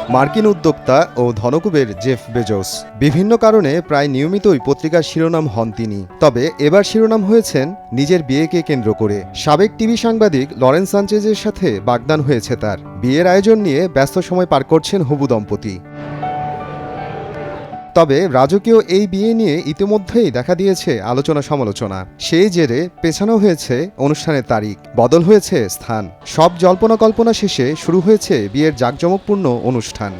মার্কিন উদ্যোক্তা ও ধনকুবের Jeff Bezos. বিভিন্ন কারণে প্রায় নিয়মিতই পত্রিকার শিরোনাম হন তিনি। তবে এবার শিরোনাম হয়েছেন নিজের বিয়েকে কেন্দ্র করে। সাবেক টিভি সাংবাদিক লরেন্স সানচেজের সাথে বাগদান হয়েছে তার। বিয়ের আয়োজন নিয়ে ব্যস্ত সময় পার করছেন হবু দম্পতি। তবে রাজকীয় এই বিয়ে নিয়ে ইতিমধ্যেই দেখা দিয়েছে আলোচনা সমালোচনা। সেই জেরে পেছানো হয়েছে অনুষ্ঠানের তারিখ, বদল হয়েছে স্থান। সব জল্পনা কল্পনা শেষে শুরু হয়েছে বিয়ের জাঁকজমকপূর্ণ অনুষ্ঠান।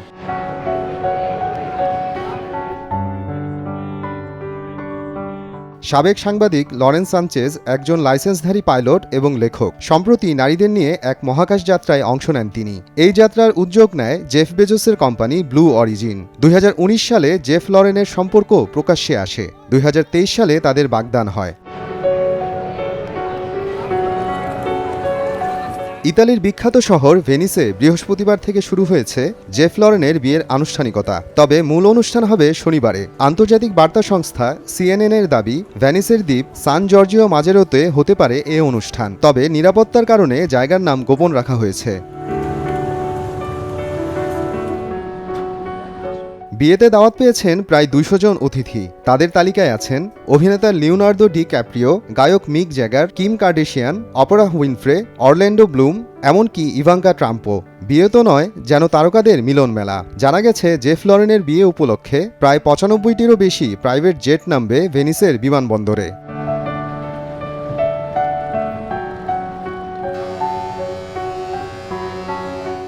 সাবেক সাংবাদিক লরেন্স সানচেজ একজন লাইসেন্সধারী পাইলট এবং লেখক। সম্প্রতি নারীদের নিয়ে এক মহাকাশ যাত্রায় অংশ নেন তিনি। এই যাত্রার উদ্যোগ নেয় জেফ বেজোসের কোম্পানি ব্লু অরিজিন। 2019 সালে জেফ লরেনের সম্পর্ক প্রকাশ্যে আসে। 2023 সালে তাদের বাগদান হয়। ইতালির বিখ্যাত শহর ভেনিসে বৃহস্পতিবার থেকে শুরু হয়েছে জেফ লরেনের বিয়ের আনুষ্ঠানিকতা। তবে মূল অনুষ্ঠান হবে শনিবারে। আন্তর্জাতিক বার্তা সংস্থা সিএনএন-এর দাবি, ভেনিসের দ্বীপ সান জর্জিও মাজেরোতে হতে পারে এ অনুষ্ঠান। তবে নিরাপত্তার কারণে জায়গার নাম গোপন রাখা হয়েছে। বিয়েতে দাওয়াত পেয়েছেন প্রায় 200 জন অতিথি। তাদের তালিকায় আছেন অভিনেতা লিওনার্দো ডি ক্যাপ্রিও, গায়ক Mick Jagger, Kim Kardashian, Oprah Winfrey, Orlando Bloom, এমনকি ইভাঙ্কা ট্রাম্পও। বিয়ে তো নয়, যেন তারকাদের মিলন মেলা। জানা গেছে জেফ লরেনের বিয়ে উপলক্ষে প্রায় 95টিরও বেশি প্রাইভেট জেট নামবে ভেনিসের বিমানবন্দরে।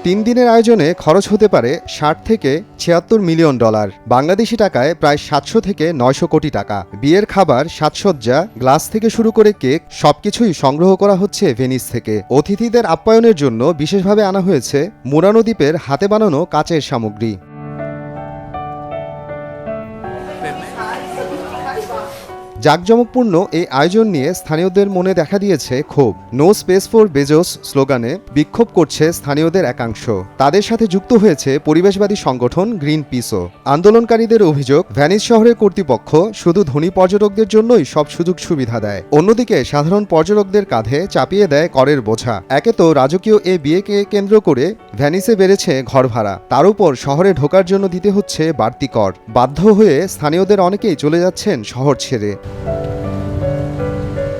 তিন দিনের আয়োজনে খরচ হতে পারে $60 থেকে $76 মিলিয়ন, বাংলাদেশি টাকায় প্রায় 700 থেকে 900 কোটি টাকা। বিয়ের খাবার, সাজসজ্জা, গ্লাস থেকে শুরু করে কেক সবকিছুই সংগ্রহ করা হচ্ছে ভেনিস থেকে। অতিথিদের আপ্যায়নের জন্য বিশেষভাবে আনা হয়েছে মুরানো দ্বীপের হাতে বানানো কাচের সামগ্রী। জাঁকজমকপূর্ণ এই আয়োজন নিয়ে স্থানীয়দের মনে দেখা দিয়েছে ক্ষোভ। নো স্পেস ফর বেজোস স্লোগানে বিক্ষোভ করছে স্থানীয়দের একাংশ। তাদের সাথে যুক্ত হয়েছে পরিবেশবাদী সংগঠন গ্রিন পিসও। আন্দোলনকারীদের অভিযোগ, ভেনিস শহরের কর্তৃপক্ষ শুধু ধনী পর্যটকদের জন্যই সব সুযোগ সুবিধা দেয়, অন্যদিকে সাধারণ পর্যটকদের কাঁধে চাপিয়ে দেয় করের বোঝা। একে তো রাজকীয় এ বিয়েকে কেন্দ্র করে ভেনিসে বেড়েছে ঘর ভাড়া, তার উপর শহরে ঢোকার জন্য দিতে হচ্ছে বাড়তি কর। বাধ্য হয়ে স্থানীয়দের অনেকেই চলে যাচ্ছেন শহর ছেড়ে।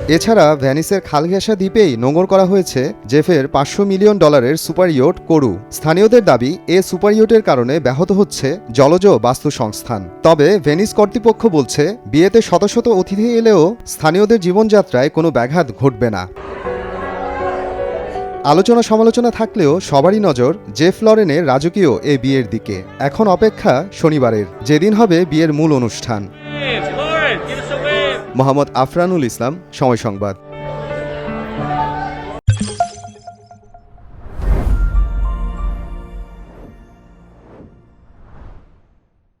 এছাড়া ভেনিসের খালঘেঁষা দ্বীপেই নোঙর করা হয়েছে জেফের $500 মিলিয়ন সুপার ইয়ট করু। স্থানীয়দের দাবি, এ সুপার ইয়টের কারণে ব্যাহত হচ্ছে জলজ বাস্তু সংস্থান। তবে ভেনিস কর্তৃপক্ষ বলছে, বিয়েতে শত শত অতিথি এলেও স্থানীয়দের জীবনযাত্রায় কোনো ব্যাঘাত ঘটবে না। আলোচনা সমালোচনা থাকলেও সবারই নজর জেফ লরেনের রাজকীয় এ বিয়ের দিকে। এখন অপেক্ষা শনিবারের, যেদিন হবে বিয়ের মূল অনুষ্ঠান। মোহাম্মদ আফরানুল ইসলাম, সময় সংবাদ।